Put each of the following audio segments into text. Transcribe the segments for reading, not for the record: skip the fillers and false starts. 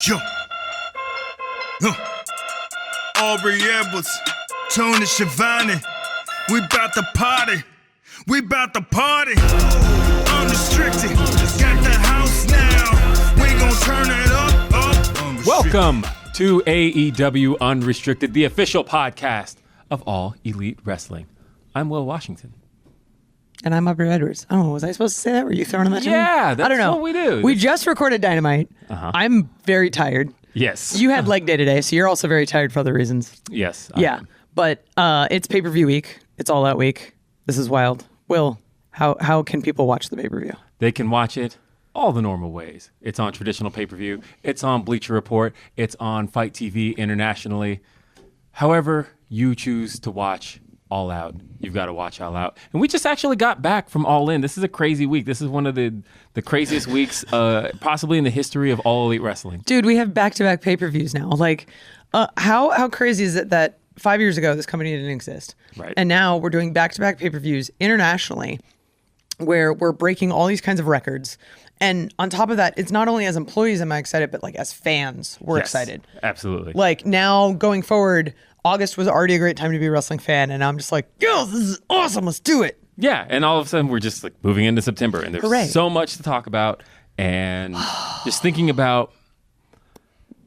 Yo. Aubrey Edwards, Tony Schiavone. We bout to party. We bout to party. Unrestricted. Got the house now. We gon' turn it up. Welcome to AEW Unrestricted, the official podcast of All Elite Wrestling. I'm Will Washington. And I'm Aubrey Edwards. Oh, was I supposed to say that? Were you throwing that to me? Yeah, that's I don't know. what we do. We just recorded Dynamite. I'm very tired. Yes. You had leg day today, so you're also very tired for other reasons. Yes. Yeah, but it's pay-per-view week. It's All Out week. This is wild. Will, how can people watch the pay-per-view? They can watch it all the normal ways. It's on traditional pay-per-view. It's on Bleacher Report. It's on Fight TV internationally. However you choose to watch All Out, you've got to watch All Out. And we just actually got back from All In. This is a crazy week. This is one of the craziest weeks possibly in the history of All Elite Wrestling. Dude, we have back-to-back pay-per-views now. Like, how crazy is it that 5 years ago this company didn't exist? Right. And now we're doing back-to-back pay-per-views internationally where we're breaking all these kinds of records. And on top of that, it's not only as employees am I excited, but like as fans, we're excited. Absolutely. Like now going forward, August was already a great time to be a wrestling fan. And I'm just like, yo, this is awesome. Let's do it. Yeah. And all of a sudden we're just like moving into September and there's Hooray. so much to talk about. And just thinking about,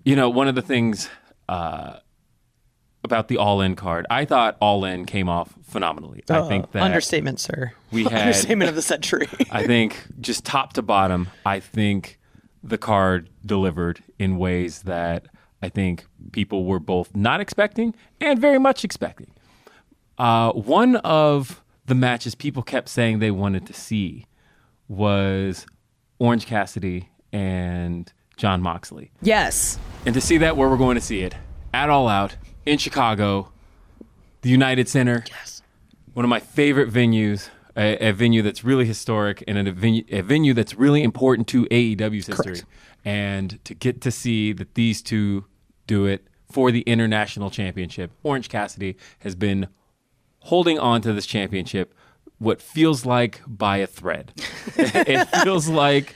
one of the things about the All In card, I thought All In came off phenomenally. I think that understatement, sir. We had Understatement of the century. I think just top to bottom, I think the card delivered in ways that I think people were both not expecting and very much expecting. One of the matches people kept saying they wanted to see was Orange Cassidy and Jon Moxley. Yes. And to see that where we're going to see it, at All Out, in Chicago, the United Center. Yes. One of my favorite venues, a venue that's really historic and a venue that's really important to AEW's history. Correct. And to get to see that these two do it for the International Championship. Orange Cassidy has been holding on to this championship what feels like by a thread. It feels like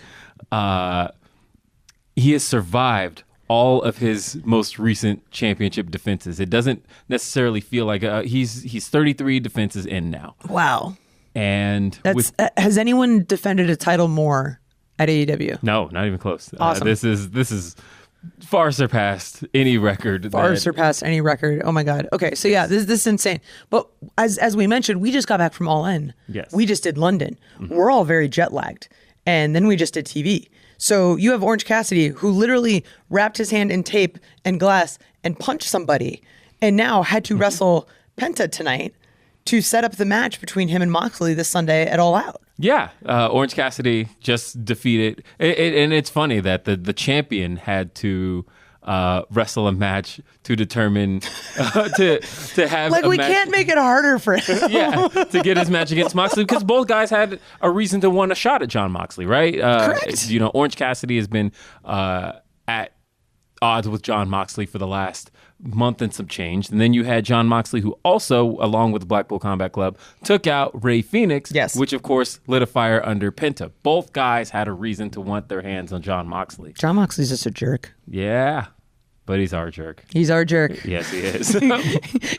he has survived all of his most recent championship defenses. It doesn't necessarily feel like he's 33 defenses in now. Wow. And has anyone defended a title more at AEW? No, not even close. Awesome. This is far surpassed any record. Surpassed any record. Oh my God. Okay, so yeah, this is insane. But as we mentioned, we just got back from All In. Yes. We just did London. Mm-hmm. We're all very jet lagged. And then we just did TV. So you have Orange Cassidy, who literally wrapped his hand in tape and glass and punched somebody, and now had to wrestle Penta tonight to set up the match between him and Moxley this Sunday at All Out. Yeah, Orange Cassidy just defeated, and it's funny that the champion had to wrestle a match to determine to have like a we match. Can't make it harder for him. Yeah, to get his match against Moxley because both guys had a reason to want a shot at Jon Moxley, right? Correct. Orange Cassidy has been at odds with Jon Moxley for the last month and some change. And then you had Jon Moxley, who also, along with the Blackpool Combat Club, took out Rey Fenix, yes, which of course lit a fire under Penta. Both guys had a reason to want their hands on Jon Moxley. Jon Moxley's just a jerk. Yeah, but he's our jerk. He's our jerk. Yes, he is.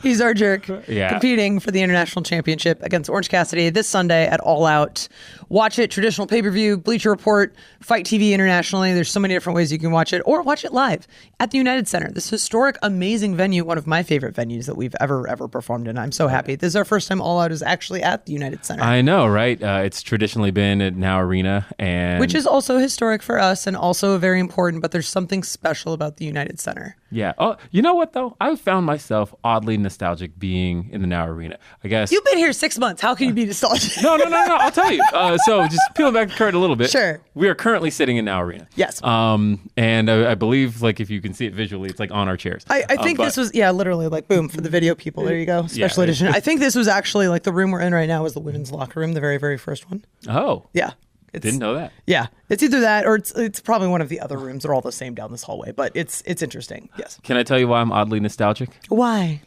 He's our jerk. Yeah. Competing for the International Championship against Orange Cassidy this Sunday at All Out. Watch it, traditional pay-per-view, Bleacher Report, Fight TV internationally. There's so many different ways you can watch it, or watch it live at the United Center. This historic, amazing venue, one of my favorite venues that we've ever performed in. I'm so happy. This is our first time All Out is actually at the United Center. I know, right? It's traditionally been at Now Arena, and which is also historic for us and also very important, but there's something special about the United Center. Yeah. Oh, you know what, though? I found myself oddly nostalgic being in the Now Arena. I guess. You've been here 6 months. How can you be nostalgic? No. I'll tell you. So just peeling back the curtain a little bit. Sure. We are currently sitting in Now Arena. Yes. And I believe, like, if you can see it visually, it's like on our chairs. I think this was, literally, like, boom, for the video people. There you go. Special edition. I think this was actually, like, the room we're in right now is the women's locker room, the very, very first one. Oh. Yeah. Didn't know that. Yeah. It's either that or it's probably one of the other rooms. They're all the same down this hallway, but it's interesting. Yes. Can I tell you why I'm oddly nostalgic? Why?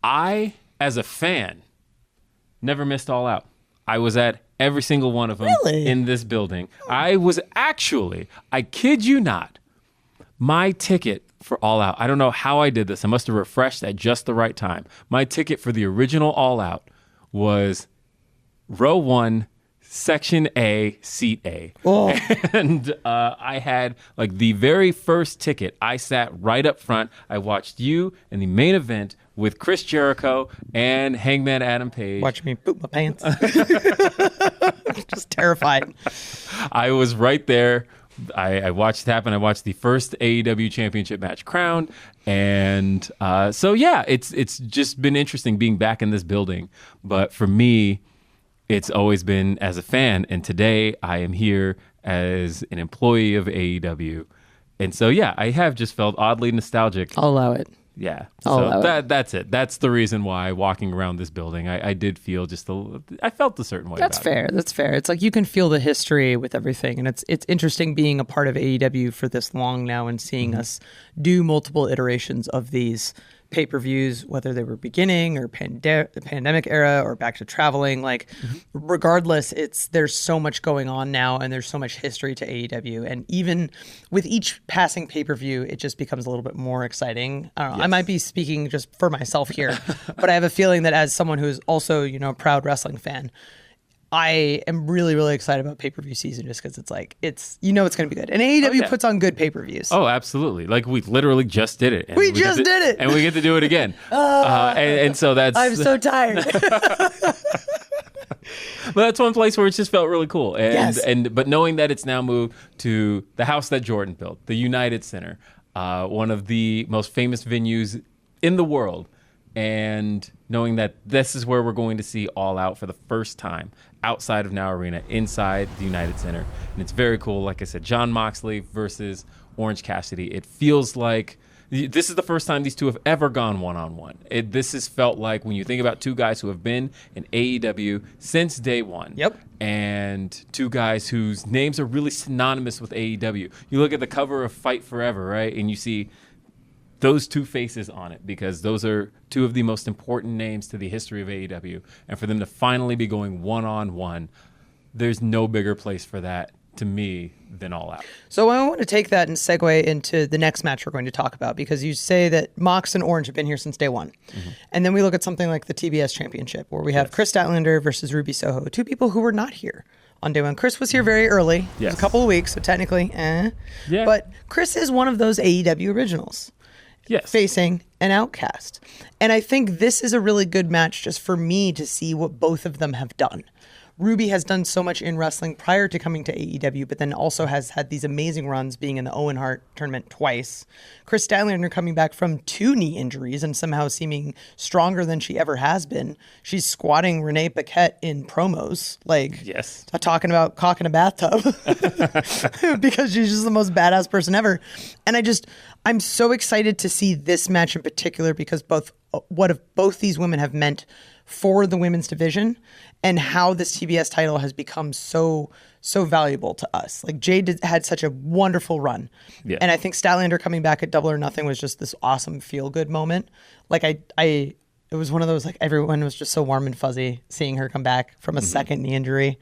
I, as a fan, never missed All Out. I was at every single one of them Really? in this building. I was actually, I kid you not, My ticket for All Out, I don't know how I did this. I must have refreshed at just the right time. My ticket for the original All Out was row 1, section A, seat A. Oh. And I had like the very first ticket. I sat right up front. I watched you in the main event with Chris Jericho and Hangman Adam Page. Watch me poop my pants. Just terrified. I was right there. I watched it happen. I watched the first AEW Championship match crowned. And so, yeah, it's just been interesting being back in this building. But for me, it's always been as a fan. And today I am here as an employee of AEW. And so, yeah, I have just felt oddly nostalgic. I'll allow it. Yeah. I'll So that's it. That's the reason why walking around this building, I did feel I felt a certain way That's about fair. it. That's fair. It's like you can feel the history with everything. And it's interesting being a part of AEW for this long now and seeing us do multiple iterations of these pay-per-views, whether they were beginning or the pandemic era or back to traveling. Like, regardless, there's so much going on now and there's so much history to AEW. And even with each passing pay-per-view, it just becomes a little bit more exciting. I don't know. Yes. I might be speaking just for myself here, but I have a feeling that as someone who's also, a proud wrestling fan, I am really, really excited about pay-per-view season just because it's like, it's going to be good. And AEW puts on good pay-per-views. Oh, absolutely. Like, we literally just did it. And We just did it. And we get to do it again. And so that's... I'm so tired. But that's one place where it just felt really cool. Yes. But knowing that it's now moved to the house that Jordan built, the United Center, one of the most famous venues in the world, and knowing that this is where we're going to see All Out for the first time outside of Now Arena, inside the United Center. And it's very cool. Like I said, Jon Moxley versus Orange Cassidy. It feels like this is the first time these two have ever gone one-on-one. This has felt like when you think about two guys who have been in AEW since day one. Yep. And two guys whose names are really synonymous with AEW. You look at the cover of Fight Forever, right? And you see those two faces on it because those are two of the most important names to the history of AEW. And for them to finally be going one-on-one, there's no bigger place for that to me than All Out. So I want to take that and segue into the next match we're going to talk about, because you say that Mox and Orange have been here since day one. And then we look at something like the TBS Championship, where we have Kris Statlander versus Ruby Soho, two people who were not here on day one. Kris was here very early. It was a couple of weeks, so technically, Yeah. But Kris is one of those AEW originals. Yes. Facing an outcast. And I think this is a really good match just for me to see what both of them have done. Ruby has done so much in wrestling prior to coming to AEW, but then also has had these amazing runs being in the Owen Hart tournament twice. Kris Statlander coming back from 2 knee injuries and somehow seeming stronger than she ever has been. She's squatting Renee Paquette in promos, like talking about cock in a bathtub because she's just the most badass person ever. And I'm so excited to see this match in particular because both these women have meant for the women's division and how this TBS title has become so valuable to us. Like, Jade had such a wonderful run. Yeah. And I think Statlander coming back at Double or Nothing was just this awesome feel-good moment. Like, it was one of those, like, everyone was just so warm and fuzzy seeing her come back from a second knee injury.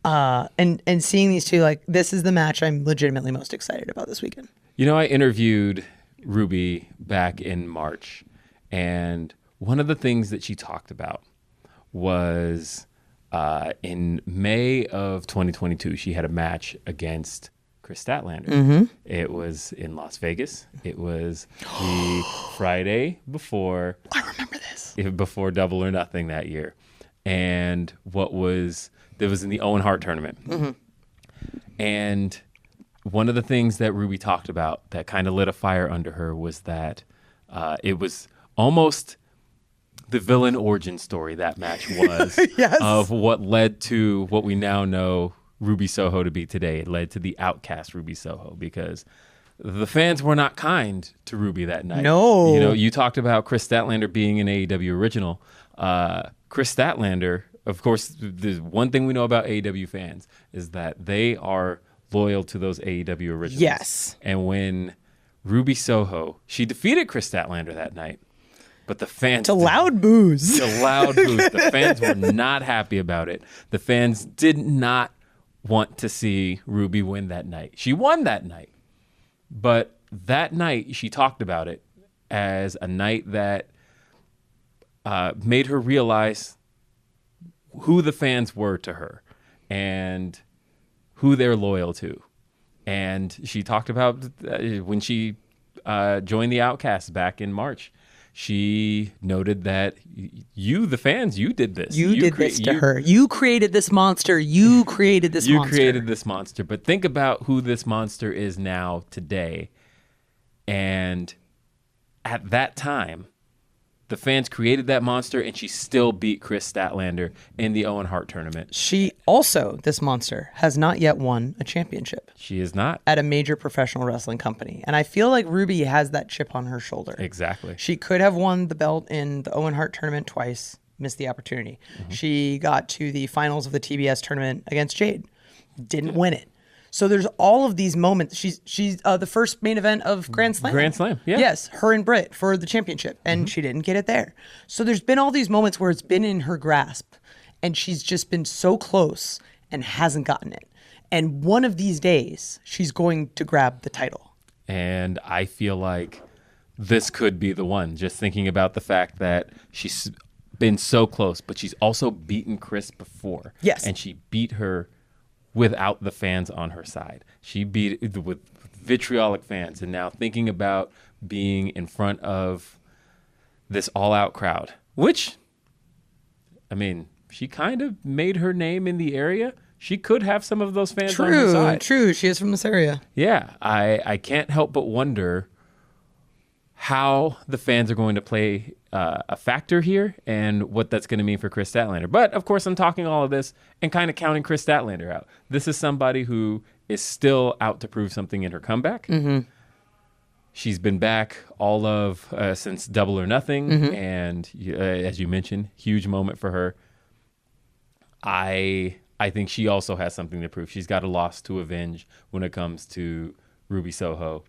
And seeing these two, like, this is the match I'm legitimately most excited about this weekend. I interviewed Ruby back in March, and one of the things that she talked about was in May of 2022, she had a match against Kris Statlander. It was in Las Vegas. It was the Friday before. I remember this. Before Double or Nothing that year. And that was in the Owen Hart tournament. And one of the things that Ruby talked about that kind of lit a fire under her was that it was almost the villain origin story that match was of what led to what we now know Ruby Soho to be today. It led to the outcast Ruby Soho because the fans were not kind to Ruby that night. No. You talked about Kris Statlander being an AEW original. Kris Statlander, of course, the one thing we know about AEW fans is that they are loyal to those AEW originals. Yes. And when Ruby Soho, she defeated Kris Statlander that night, but the fans... To loud boos. The loud boos. The fans were not happy about it. The fans did not want to see Ruby win that night. She won that night. But that night, she talked about it as a night that made her realize who the fans were to her and who they're loyal to. And she talked about when she joined the Outcasts back in March. She noted that you, the fans, you did this. You did this to her. You created this monster. You created this monster. You created this monster. But think about who this monster is now today. And at that time, the fans created that monster, and she still beat Kris Statlander in the Owen Hart tournament. She also, this monster, has not yet won a championship. She is not. At a major professional wrestling company. And I feel like Ruby has that chip on her shoulder. Exactly. She could have won the belt in the Owen Hart tournament twice, missed the opportunity. Mm-hmm. She got to the finals of the TBS tournament against Jade, didn't win it. So there's all of these moments. She's the first main event of Grand Slam. Grand Slam, yeah. Yes, her and Britt for the championship, and she didn't get it there. So there's been all these moments where it's been in her grasp, and she's just been so close and hasn't gotten it. And one of these days, she's going to grab the title. And I feel like this could be the one, just thinking about the fact that she's been so close, but she's also beaten Kris before. Yes. And she beat her without the fans on her side. She beat it with vitriolic fans. And now thinking about being in front of this all-out crowd, which, I mean, she kind of made her name in the area. She could have some of those fans on her side. True. She is from this area. Yeah. I can't help but wonder how the fans are going to play a factor here and what that's going to mean for Kris Statlander. But, of course, I'm talking all of this and kind of counting Kris Statlander out. This is somebody who is still out to prove something in her comeback. Mm-hmm. She's been back all of since Double or Nothing. Mm-hmm. And, as you mentioned, huge moment for her. I think she also has something to prove. She's got a loss to avenge when it comes to Ruby Soho.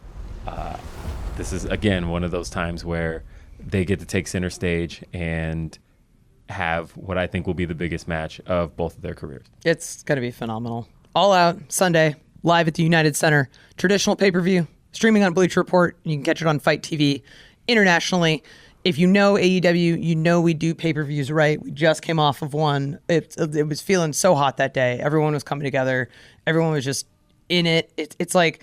This is, again, one of those times where they get to take center stage and have what I think will be the biggest match of both of their careers. It's going to be phenomenal. All Out, Sunday, live at the United Center. Traditional pay-per-view, streaming on Bleacher Report. You can catch it on Fight TV internationally. If you know AEW, you know we do pay-per-views right. We just came off of one. It was feeling so hot that day. Everyone was coming together. Everyone was just in it. It's like,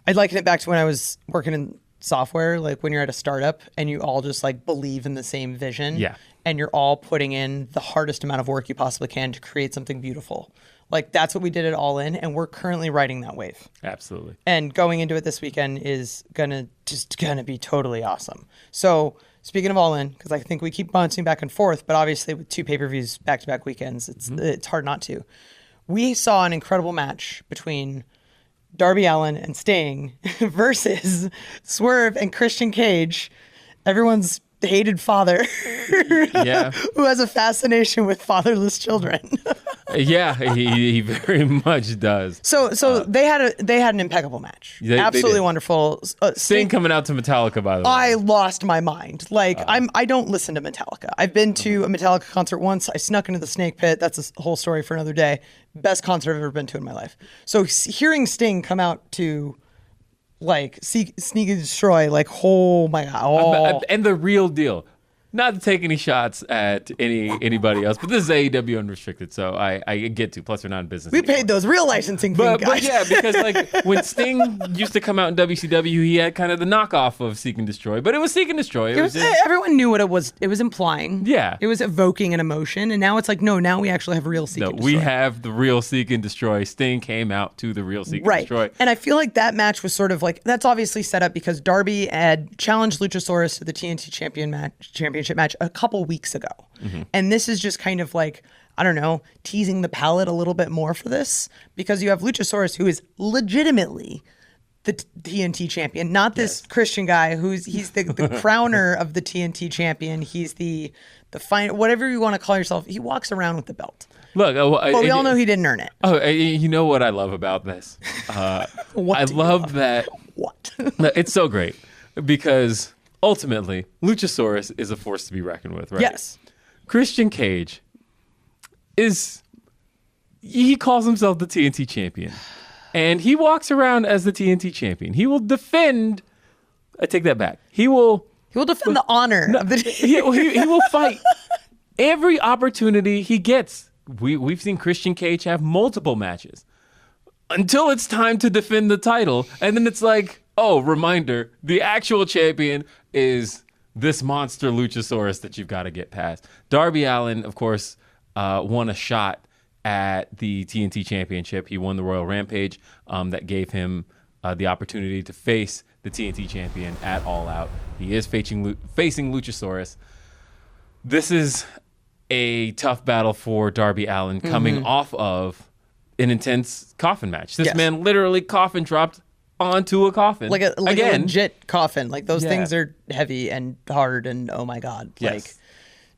I'd liken it back to when I was working in software, like when you're at a startup and you all just like believe in the same vision. Yeah. And you're all putting in the hardest amount of work you possibly can to create something beautiful. Like that's what we did at All In, and we're currently riding that wave. Absolutely. And going into it this weekend is gonna be totally awesome. So speaking of All In, because I think we keep bouncing back and forth, but obviously with two pay-per-views back-to-back weekends, it's hard not to. We saw an incredible match between Darby Allin and Sting versus Swerve and Christian Cage, everyone's hated father, who has a fascination with fatherless children. Yeah, he very much does. So they had an impeccable match. Absolutely wonderful. Sting coming out to Metallica, by the way. I lost my mind. Like I don't listen to Metallica. I've been to a Metallica concert once. I snuck into the Snake Pit. That's a whole story for another day. Best concert I've ever been to in my life. So hearing Sting come out to like sneak and destroy, like, oh my god. And the real deal. Not to take any shots at anybody else, but this is AEW Unrestricted, so I get to. Plus, we're not in business anymore. Paid those real licensing fees, guys. But yeah, because like when Sting used to come out in WCW, he had kind of the knockoff of Seek and Destroy, but it was Seek and Destroy. Everyone knew what it was. It was implying. Yeah. It was evoking an emotion, and now it's like, no, now we actually have real Seek and Destroy. We have the real Seek and Destroy. Sting came out to the real Seek and Destroy. And I feel like that match was sort of like, that's obviously set up because Darby had challenged Luchasaurus to the TNT Championship match a couple weeks ago. Mm-hmm. And this is just kind of like, I don't know, teasing the palate a little bit more for this, because you have Luchasaurus, who is legitimately the TNT champion, not this Christian guy he's the crowner of the TNT champion. He's the final, whatever you want to call yourself. He walks around with the belt. Look, but we all know he didn't earn it. Oh, you know what I love about this? I love that. What? It's so great because ultimately, Luchasaurus is a force to be reckoned with, right? Yes. Christian Cage he calls himself the TNT champion. And he walks around as the TNT champion. He will defend. I take that back. He will defend the honor of the he will fight every opportunity he gets. We've seen Christian Cage have multiple matches until it's time to defend the title. And then it's like, oh, reminder, the actual champion is this monster Luchasaurus that you've got to get past. Darby Allin, of course, won a shot at the TNT Championship. He won the Royal Rampage that gave him the opportunity to face the TNT champion at All Out. He is facing Luchasaurus. This is a tough battle for Darby Allin coming off of an intense coffin match. This man literally coffin dropped onto a coffin. Like a legit coffin. Like those things are heavy and hard and oh my God. Yes. Like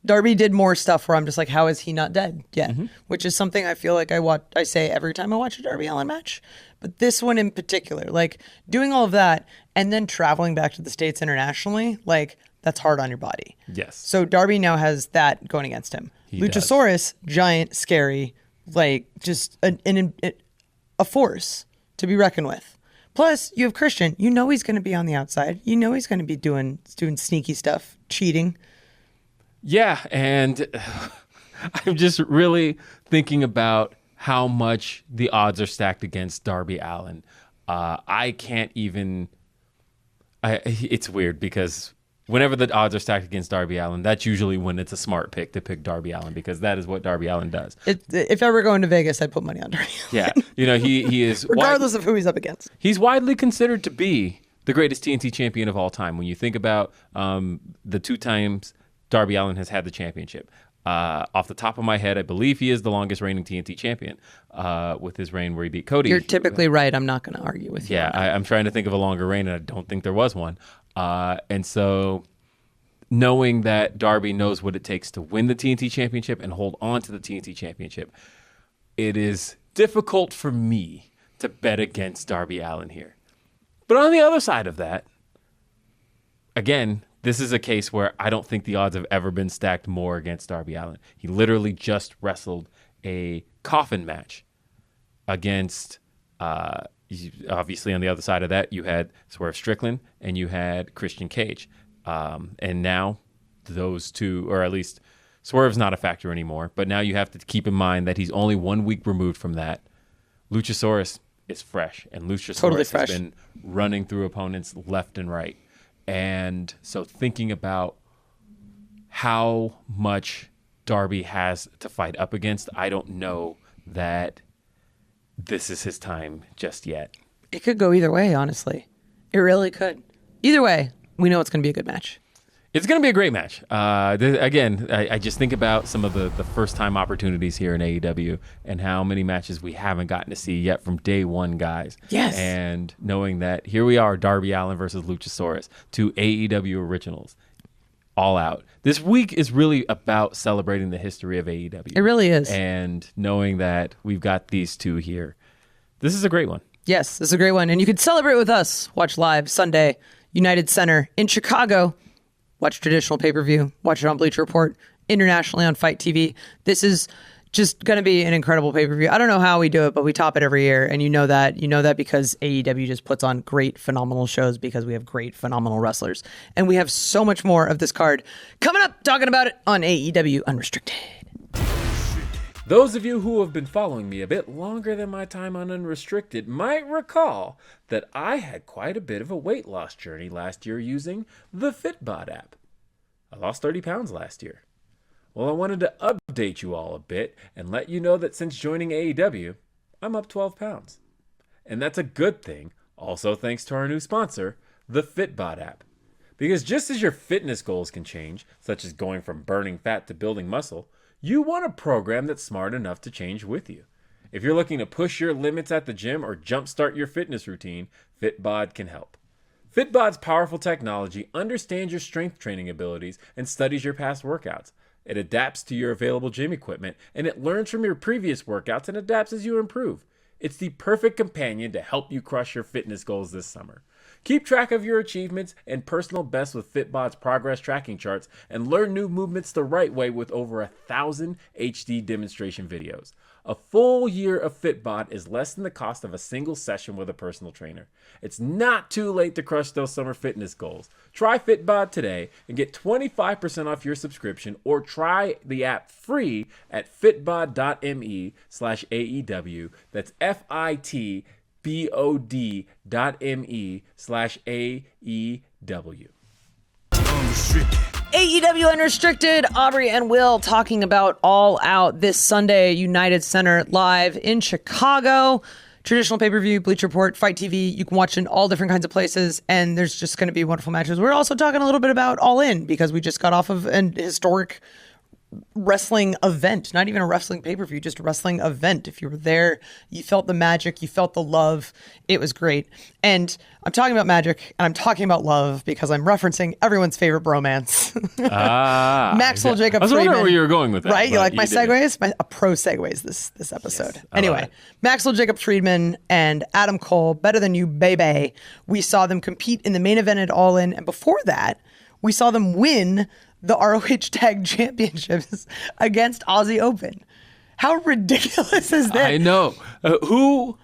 Darby did more stuff where I'm just like, how is he not dead yet? Which is something I feel like I say every time I watch a Darby Allin match. But this one in particular, like doing all of that and then traveling back to the States internationally, like that's hard on your body. Yes. So Darby now has that going against him. Luchasaurus, giant, scary, like just a force to be reckoned with. Plus, you have Christian. You know he's going to be on the outside. You know he's going to be doing sneaky stuff, cheating. Yeah, and I'm just really thinking about how much the odds are stacked against Darby Allin. I can't even... it's weird because whenever the odds are stacked against Darby Allin, that's usually when it's a smart pick to pick Darby Allin because that is what Darby Allin does. If I were going to Vegas, I'd put money on Darby Allin. Yeah, you know, he is... regardless of who he's up against. He's widely considered to be the greatest TNT champion of all time. When you think about the 2 times Darby Allin has had the championship. Off the top of my head, I believe he is the longest reigning TNT champion with his reign where he beat Cody. You're typically right. I'm not going to argue with you. Yeah, I'm trying to think of a longer reign, and I don't think there was one. And so knowing that Darby knows what it takes to win the TNT championship and hold on to the TNT championship, it is difficult for me to bet against Darby Allin here. But on the other side of that, again, this is a case where I don't think the odds have ever been stacked more against Darby Allin. He literally just wrestled a coffin match against, obviously on the other side of that, you had Swerve Strickland and you had Christian Cage. And now those two, or at least Swerve's not a factor anymore, but now you have to keep in mind that he's only 1 week removed from that. Luchasaurus is fresh, and Luchasaurus has been running through opponents left and right. And so thinking about how much Darby has to fight up against, I don't know that this is his time just yet. It could go either way, honestly. It really could. Either way, we know it's going to be a good match. It's going to be a great match. Again, I just think about some of the first-time opportunities here in AEW and how many matches we haven't gotten to see yet from day one, guys. Yes. And knowing that here we are, Darby Allin versus Luchasaurus, 2 AEW originals, All Out. This week is really about celebrating the history of AEW. It really is. And knowing that we've got these two here. This is a great one. Yes, this is a great one. And you can celebrate with us. Watch live Sunday, United Center in Chicago. Watch traditional pay-per-view. Watch it on Bleacher Report. Internationally on Fight TV. This is just going to be an incredible pay-per-view. I don't know how we do it, but we top it every year. And you know that. You know that because AEW just puts on great, phenomenal shows because we have great, phenomenal wrestlers. And we have so much more of this card coming up, talking about it on AEW Unrestricted. Those of you who have been following me a bit longer than my time on Unrestricted might recall that I had quite a bit of a weight loss journey last year using the Fitbod app. I lost 30 pounds last year. Well, I wanted to update you all a bit and let you know that since joining AEW, I'm up 12 pounds. And that's a good thing, also thanks to our new sponsor, the Fitbod app. Because just as your fitness goals can change, such as going from burning fat to building muscle, you want a program that's smart enough to change with you. If you're looking to push your limits at the gym or jumpstart your fitness routine, Fitbod can help. Fitbod's powerful technology understands your strength training abilities and studies your past workouts. It adapts to your available gym equipment, and it learns from your previous workouts and adapts as you improve. It's the perfect companion to help you crush your fitness goals this summer. Keep track of your achievements and personal bests with Fitbot's progress tracking charts and learn new movements the right way with over 1,000 HD demonstration videos. A full year of Fitbot is less than the cost of a single session with a personal trainer. It's not too late to crush those summer fitness goals. Try Fitbot today and get 25% off your subscription, or try the app free at fitbot.me/AEW. That's FITBOD.me/AEW. AEW Unrestricted, Aubrey and Will talking about All Out this Sunday, United Center live in Chicago. Traditional pay-per-view, Bleacher Report, Fight TV. You can watch in all different kinds of places, and there's just going to be wonderful matches. We're also talking a little bit about All In, because we just got off of an historic wrestling event, not even a wrestling pay-per-view, just a wrestling event. If you were there, you felt the magic, you felt the love. It was great. And I'm talking about magic and I'm talking about love because I'm referencing everyone's favorite bromance. Maxwell Jacob I was Friedman. wondering where you were going with that. Right? You like my segues? A pro segues this episode. Yes, anyway, Maxwell Jacob Friedman and Adam Cole, Better Than You, baby. We saw them compete in the main event at All In. And before that, we saw them win the ROH Tag Championships against Aussie Open. How ridiculous is that? I know. Who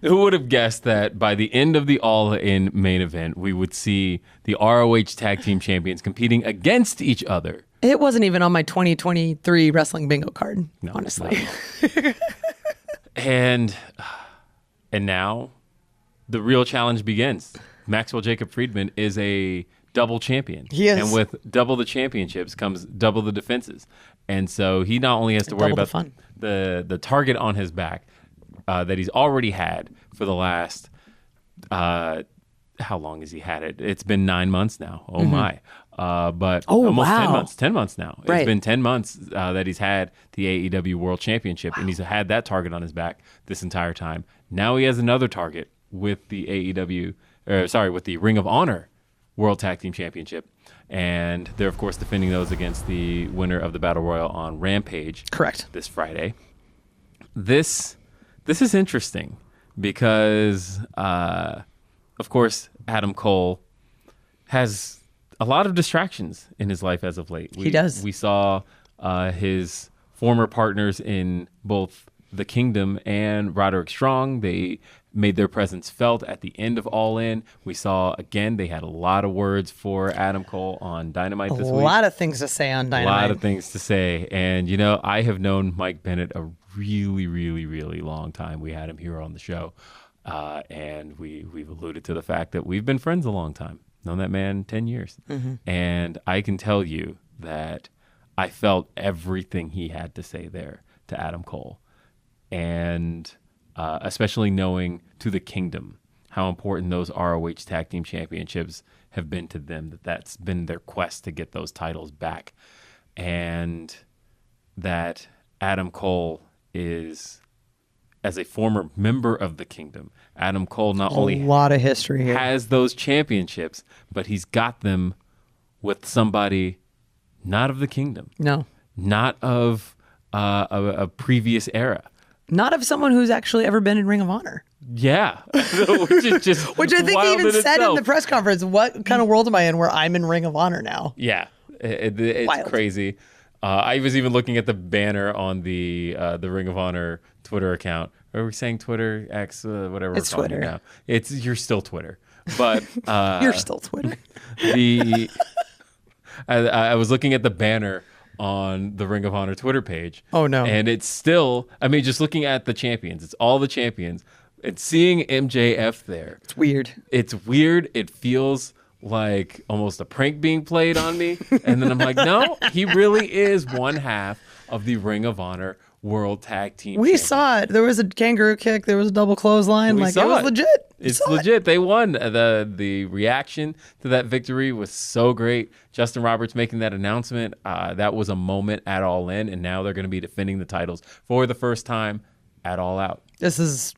would have guessed that by the end of the All In main event, we would see the ROH Tag Team Champions competing against each other? It wasn't even on my 2023 wrestling bingo card, No, honestly. And now the real challenge begins. Maxwell Jacob Friedman is a double champion. He is. And with double the championships comes double the defenses. And so he not only has to worry about the target on his back that he's already had for the last, how long has he had it? It's been 9 months now. Oh, my. But almost 10 months. 10 months now. Right. It's been 10 months that he's had the AEW World Championship, and he's had that target on his back this entire time. Now he has another target with the with the Ring of Honor World Tag Team Championship. And they're, of course, defending those against the winner of the Battle Royal on Rampage. Correct. This Friday. This is interesting because, of course, Adam Cole has a lot of distractions in his life as of late. He does. We saw his former partners in both the Kingdom and Roderick Strong. They made their presence felt at the end of All In. We saw, again, they had a lot of words for Adam Cole on Dynamite this week. A lot of things to say on Dynamite. A lot of things to say. And, I have known Mike Bennett a really, really, really long time. We had him here on the show. And we've alluded to the fact that we've been friends a long time. Known that man 10 years. Mm-hmm. And I can tell you that I felt everything he had to say there to Adam Cole. And especially knowing to the Kingdom how important those ROH Tag Team Championships have been to them, that's been their quest to get those titles back. And that Adam Cole is, as a former member of the Kingdom, Adam Cole not only a lot of history here. Has those championships, but he's got them with somebody not of the Kingdom. No. Not of a previous era. Not of someone who's actually ever been in Ring of Honor. Yeah. Which is just Which I think he wild even said itself. in the press conference, what kind of world am I in where I'm in Ring of Honor now? Yeah. It's Wild. crazy. I was even looking at the banner on the Ring of Honor Twitter account. Are we saying Twitter, X, whatever It's we're calling Twitter. it now? You're still Twitter. But You're still Twitter. I was looking at the banner on the Ring of Honor Twitter page. Oh, no. And it's still, just looking at the champions, it's all the champions. And seeing MJF there. It's weird. It's weird. It feels like almost a prank being played on me. And then I'm like, no, he really is one half of the Ring of Honor World Tag Team We Champions. saw it. There was a kangaroo kick. There was a double clothesline. We It saw was it. legit. It's legit. They won. The reaction to that victory was so great. Justin Roberts making that announcement, that was a moment at All In, and now they're going to be defending the titles for the first time at All Out. This is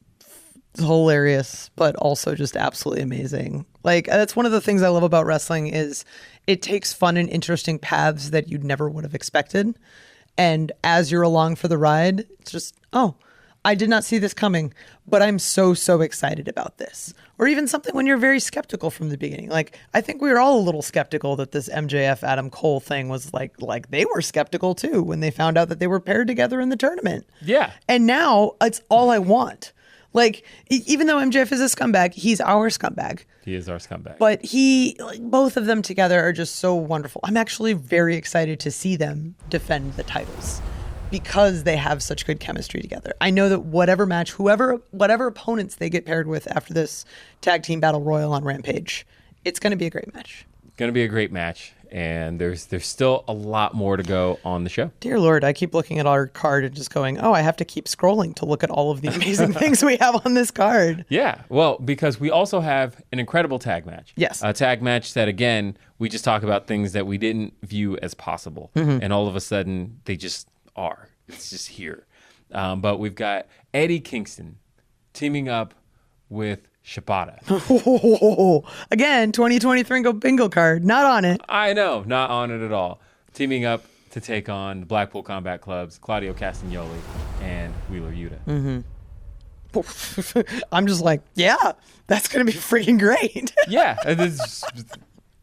hilarious, but also just absolutely amazing. Like, that's one of the things I love about wrestling is it takes fun and interesting paths that you never would have expected. And as you're along for the ride, it's just, I did not see this coming, but I'm so excited about this. Or even something when you're very skeptical from the beginning. Like, I think we were all a little skeptical that this MJF Adam Cole thing was like they were skeptical too when they found out that they were paired together in the tournament. Yeah. And now it's all I want. Like, even though MJF is a scumbag, he's our scumbag. He is our scumbag. But both of them together are just so wonderful. I'm actually very excited to see them defend the titles because they have such good chemistry together. I know that whatever match, whatever opponents they get paired with after this tag team battle royal on Rampage, it's going to be a great match. Going to be a great match, and there's still a lot more to go on the show. Dear Lord, I keep looking at our card and just going, oh, I have to keep scrolling to look at all of the amazing things we have on this card. Yeah, well, because we also have an incredible tag match. Yes. A tag match that, again, we just talk about things that we didn't view as possible, and all of a sudden they just are. It's just here. But we've got Eddie Kingston teaming up with Shibata. Again, 2023 bingo card. Not on it. I know, not on it at all. Teaming up to take on the Blackpool Combat Club's Claudio Castagnoli and Wheeler Yuta. I'm just like, yeah, that's going to be freaking great. Yeah.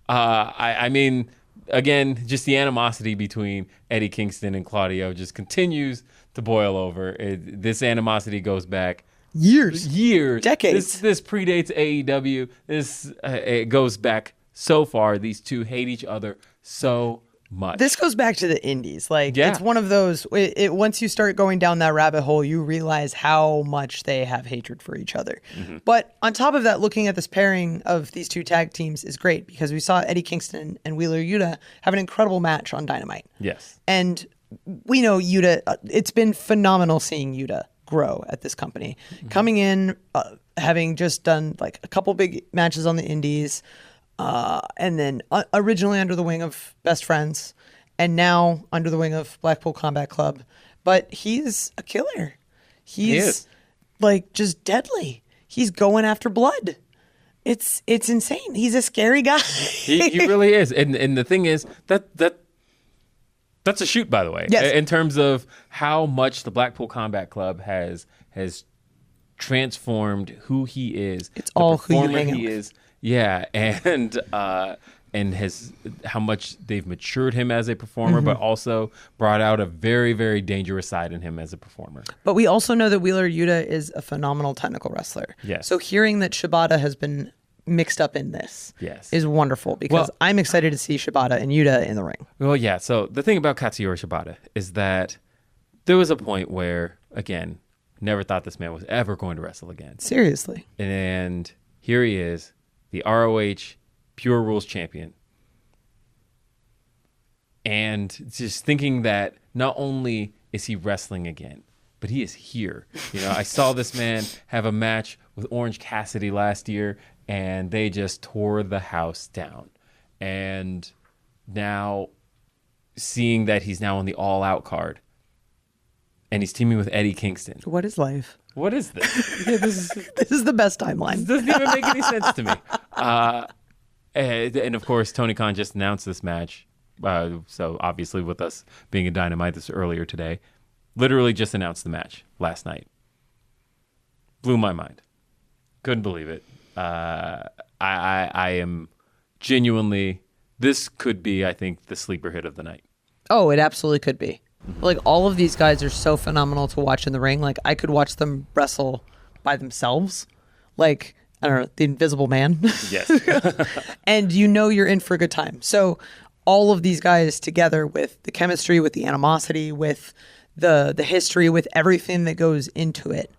I mean, again, just the animosity between Eddie Kingston and Claudio just continues to boil over. This animosity goes back years, decades. This predates AEW. It goes back so far. These two hate each other so much. This goes back to the indies. It's one of those. Once you start going down that rabbit hole, you realize how much they have hatred for each other. But on top of that, looking at this pairing of these two tag teams is great because we saw Eddie Kingston and Wheeler Yuta have an incredible match on Dynamite. Yes, and we know Yuta. It's been phenomenal seeing Yuta grow at this company, coming in, having just done like a couple big matches on the indies, and then originally under the wing of Best Friends, and now under the wing of Blackpool Combat Club. But he's a killer. He's like just deadly. He's going after blood. It's insane. He's a scary guy. he really is. And the thing is that's a shoot, by the way. Yes. In terms of how much the Blackpool Combat Club has transformed who he is. It's all who you hang out with. Is. Yeah, and has how much they've matured him as a performer, but also brought out a very, very dangerous side in him as a performer. But we also know that Wheeler Yuta is a phenomenal technical wrestler. Yes. So hearing that Shibata has been mixed up in this Yes. is wonderful because I'm excited to see Shibata and Yuta in the ring. Well, yeah. So the thing about Katuyori Shibata is that there was a point where, again, never thought this man was ever going to wrestle again. Seriously. And here he is, the ROH Pure Rules champion. And just thinking that not only is he wrestling again, but he is here. You know, I saw this man have a match with Orange Cassidy last year, and they just tore the house down. And now seeing that he's now on the All Out card, and he's teaming with Eddie Kingston. What is life? What is this? Yeah, this is the best timeline. This doesn't even make any sense to me. And of course, Tony Khan just announced this match. So obviously with us being in Dynamite this earlier today, literally just announced the match last night. Blew my mind. Couldn't believe it. I am genuinely, this could be, I think, the sleeper hit of the night. Oh, it absolutely could be. Like, all of these guys are so phenomenal to watch in the ring. Like, I could watch them wrestle by themselves. Like, I don't know, the Invisible Man. Yes. And you know you're in for a good time. So all of these guys together with the chemistry, with the animosity, with the history, with everything that goes into it,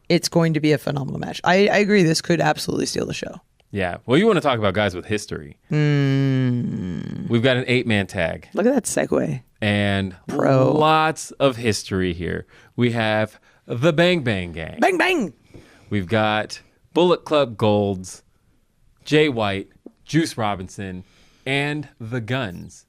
it's going to be a phenomenal match. I agree. This could absolutely steal the show. Yeah. Well, you want to talk about guys with history. We've got an 8-man tag. Look at that segue. And lots of history here. We have the Bang Bang Gang. Bang Bang! We've got Bullet Club Golds, Jay White, Juice Robinson, and the Guns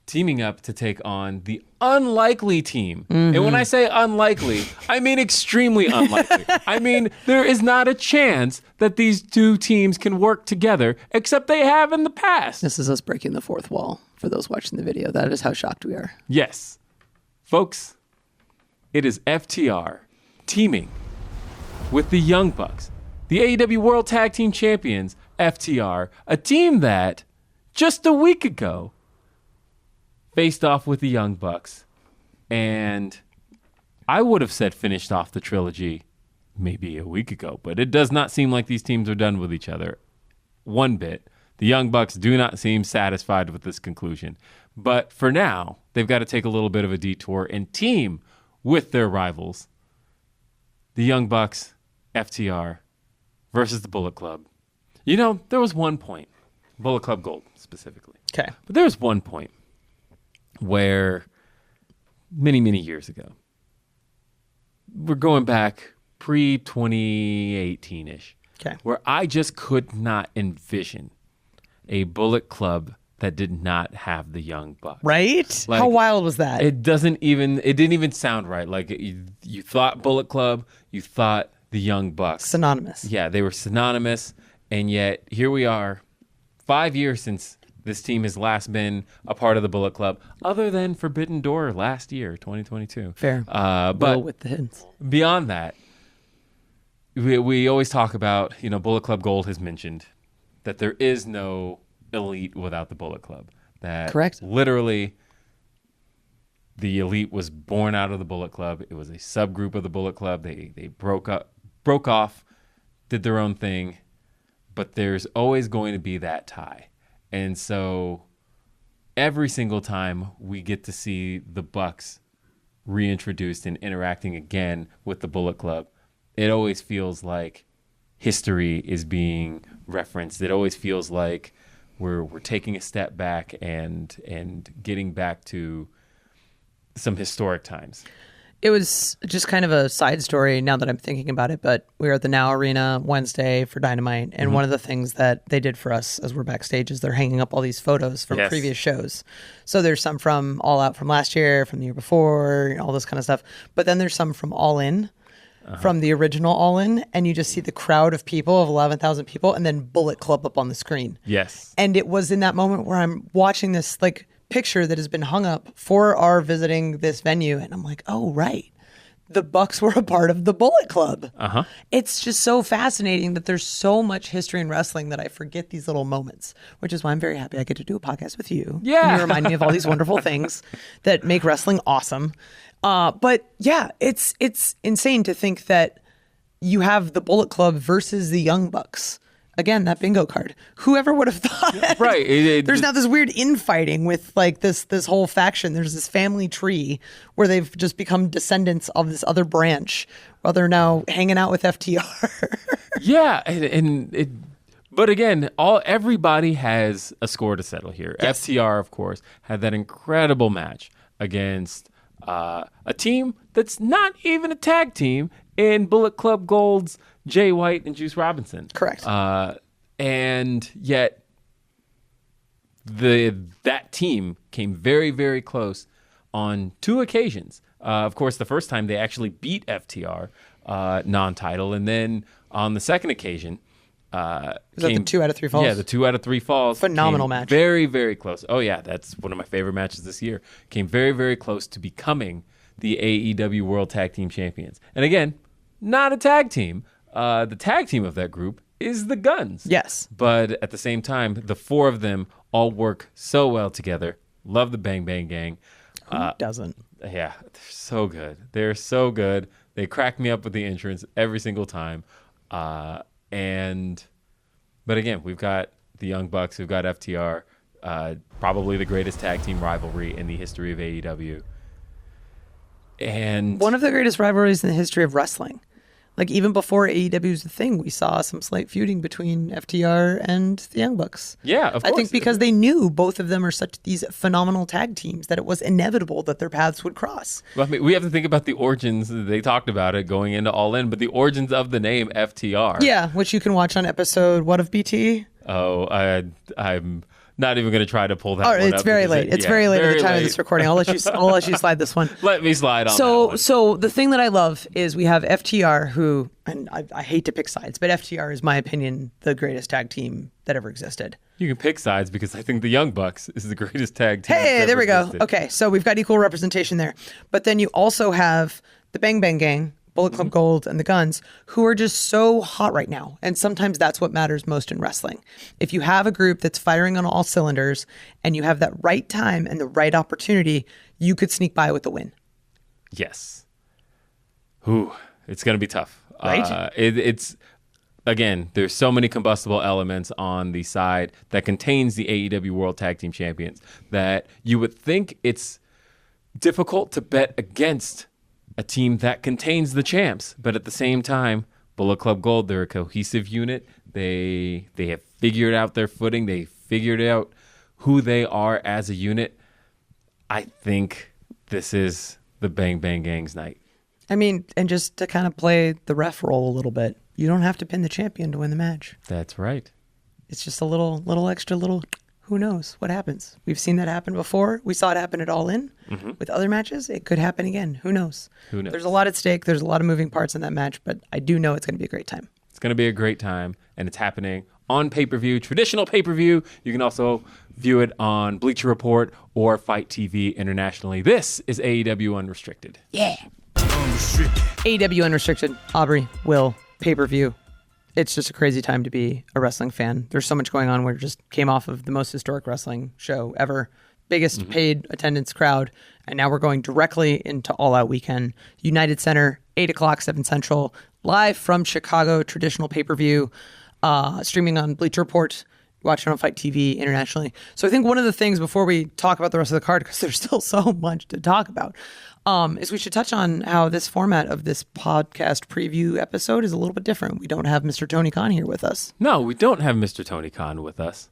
teaming up to take on the unlikely team. And when I say unlikely, I mean extremely unlikely. I mean, there is not a chance that these two teams can work together, except they have in the past. This is us breaking the fourth wall for those watching the video. That is how shocked we are. Yes. Folks, it is FTR, teaming with the Young Bucks, the AEW World Tag Team Champions, FTR, a team that just a week ago faced off with the Young Bucks. And I would have said finished off the trilogy maybe a week ago, but it does not seem like these teams are done with each other one bit. The Young Bucks do not seem satisfied with this conclusion. But for now, they've got to take a little bit of a detour and team with their rivals, the Young Bucks, FTR, versus the Bullet Club. You know, there was one point, Bullet Club Gold specifically. Okay. But there was one point where many, many years ago, we're going back pre-2018-ish, where I just could not envision a Bullet Club that did not have the Young Bucks. Right? Like, how wild was that? It didn't even sound right. Like you thought Bullet Club, you thought the Young Bucks. Synonymous. Yeah, they were synonymous. And yet here we are, 5 years since this team has last been a part of the Bullet Club, other than Forbidden Door last year, 2022. Fair. But with the hints. Beyond that, we always talk about, Bullet Club Gold has mentioned that there is no elite without the Bullet Club. That correct. Literally, the elite was born out of the Bullet Club. It was a subgroup of the Bullet Club. They broke off, did their own thing, but there's always going to be that tie. And so every single time we get to see the Bucks reintroduced and interacting again with the Bullet Club, it always feels like history is being referenced. It always feels like we're taking a step back and getting back to some historic times. It was just kind of a side story now that I'm thinking about it, but we were at the Now Arena Wednesday for Dynamite, and one of the things that they did for us as we're backstage is they're hanging up all these photos from previous shows. So there's some from All Out from last year, from the year before, all this kind of stuff. But then there's some from All In, from the original All In, and you just see the crowd of people, of 11,000 people, and then Bullet Club up on the screen. Yes. And it was in that moment where I'm watching this, picture that has been hung up for our visiting this venue, and I'm like, oh right, the Bucks were a part of the Bullet Club. It's just so fascinating that there's so much history in wrestling that I forget these little moments, which is why I'm very happy I get to do a podcast with you. Yeah, and you remind me of all these wonderful things that make wrestling awesome. But yeah, it's insane to think that you have the Bullet Club versus the Young Bucks. Again, that bingo card. Whoever would have thought? Right. There's now this weird infighting with this whole faction. There's this family tree where they've just become descendants of this other branch while they're now hanging out with FTR. Yeah, but again, everybody has a score to settle here. Yes. FTR, of course, had that incredible match against a team that's not even a tag team in Bullet Club Gold's Jay White and Juice Robinson. Correct. And yet that team came very, very close on two occasions. Of course, the first time they actually beat FTR non-title, and then on the second occasion, is that the 2 out of 3 falls? Yeah, the 2 out of 3 falls. Phenomenal match. Very, very close. Oh yeah, that's one of my favorite matches this year. Came very, very close to becoming the AEW World Tag Team Champions. And again, not a tag team. The tag team of that group is the Guns. Yes. But at the same time, the four of them all work so well together. Love the Bang Bang Gang. Who doesn't? Yeah, they're so good. They're so good. They crack me up with the entrance every single time. But again, we've got the Young Bucks, we've got FTR, probably the greatest tag team rivalry in the history of AEW. And one of the greatest rivalries in the history of wrestling. Even before AEW was a thing, we saw some slight feuding between FTR and the Young Bucks. Yeah, of course. I think because they knew both of them are such these phenomenal tag teams that it was inevitable that their paths would cross. Well, I mean, we have to think about the origins. They talked about it going into All In, but the origins of the name FTR. Yeah, which you can watch on episode, what of BT? Oh, I'm not even going to try to pull that one up. It's very late. It's very late at the time of this recording. I'll let you slide this one. Let me slide on that one. So the thing that I love is we have FTR, who, and I hate to pick sides, but FTR is, my opinion, the greatest tag team that ever existed. You can pick sides because I think the Young Bucks is the greatest tag team. Hey, there we go. Existed. Okay, so we've got equal representation there. But then you also have the Bang Bang Gang, Bullet Club Gold and the Guns, who are just so hot right now. And sometimes that's what matters most in wrestling. If you have a group that's firing on all cylinders and you have that right time and the right opportunity, you could sneak by with a win. Yes. Ooh, it's going to be tough. Right? It's again, there's so many combustible elements on the side that contains the AEW World Tag Team Champions that you would think it's difficult to bet against a team that contains the champs. But at the same time, Bullet Club Gold, they're a cohesive unit. They have figured out their footing. They figured out who they are as a unit. I think this is the Bang Bang Gang's night. I mean, and just to kind of play the ref role a little bit, you don't have to pin the champion to win the match. That's right. It's just a little extra who knows what happens. We've seen that happen before. We saw it happen at All In with other matches. It could happen again. Who knows? Who knows? There's a lot at stake. There's a lot of moving parts in that match, but I do know it's going to be a great time. It's going to be a great time, and it's happening on pay-per-view, traditional pay-per-view. You can also view it on Bleacher Report or Fight TV internationally. This is AEW Unrestricted. Yeah. Unrestricted. AEW Unrestricted. Aubrey, Will, pay-per-view. It's just a crazy time to be a wrestling fan. There's so much going on. We just came off of the most historic wrestling show ever. Biggest paid attendance crowd. And now we're going directly into All Out weekend. United Center, 8 o'clock, 7 Central. Live from Chicago, traditional pay-per-view. Streaming on Bleacher Report. Watching on Fight TV internationally. So I think one of the things before we talk about the rest of the card, because there's still so much to talk about, is we should touch on how this format of this podcast preview episode is a little bit different. We don't have Mr. Tony Khan here with us. No, we don't have Mr. Tony Khan with us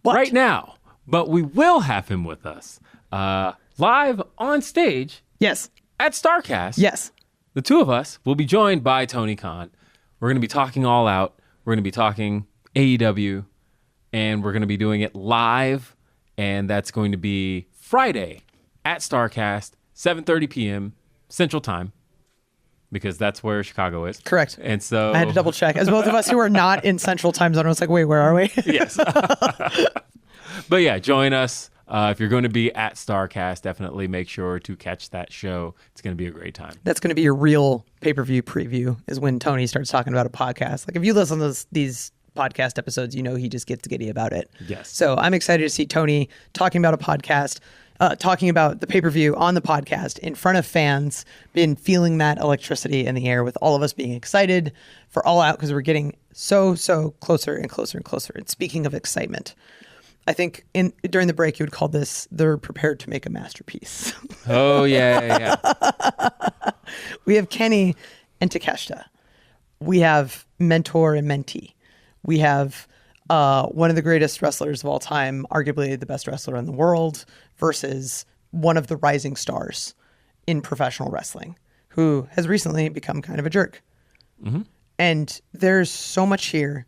What? right now, but we will have him with us live on stage Yes. at StarCast. Yes. The two of us will be joined by Tony Khan. We're going to be talking All Out. We're going to be talking AEW, and we're going to be doing it live, and that's going to be Friday at StarCast, 7:30 p.m. Central Time, because that's where Chicago is. Correct. And so I had to double check. As both of us who are not in Central Time Zone, I was like, wait, where are we? Yes. But yeah, join us. If you're going to be at StarCast, definitely make sure to catch that show. It's going to be a great time. That's going to be your real pay-per-view preview is when Tony starts talking about a podcast. Like if you listen to these podcast episodes, you know he just gets giddy about it. Yes. So I'm excited to see Tony talking about a podcast, talking about the pay-per-view on the podcast in front of fans, been feeling that electricity in the air with all of us being excited for All Out because we're getting so closer and closer and closer. And speaking of excitement, I think during the break you would call this, they're prepared to make a masterpiece. Oh, yeah. We have Kenny and Takeshita. We have mentor and mentee. We have one of the greatest wrestlers of all time, arguably the best wrestler in the world, versus one of the rising stars in professional wrestling, who has recently become kind of a jerk. Mm-hmm. And there's so much here.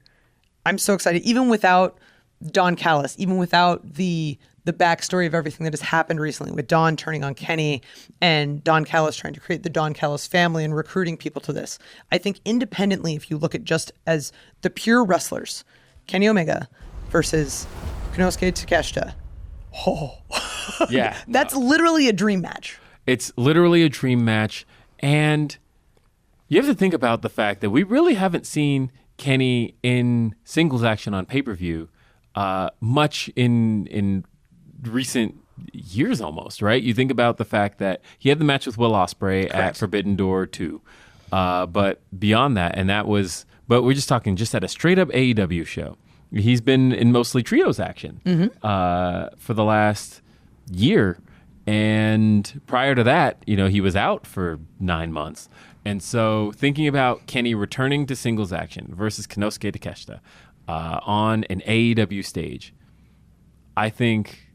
I'm so excited, even without Don Callis, even without the backstory of everything that has happened recently with Don turning on Kenny and Don Callis trying to create the Don Callis family and recruiting people to this. I think independently, if you look at just as the pure wrestlers, Kenny Omega versus Konosuke Takeshita. Oh, Yeah. that's literally a dream match. It's literally a dream match. And you have to think about the fact that we really haven't seen Kenny in singles action on pay-per-view much in recent years almost, right? You think about the fact that he had the match with Will Ospreay at Forbidden Door 2. But beyond that, but we're just talking just at a straight up AEW show. He's been in mostly trios action for the last year. And prior to that, he was out for 9 months. And so thinking about Kenny returning to singles action versus Konosuke Takeshita on an AEW stage, I think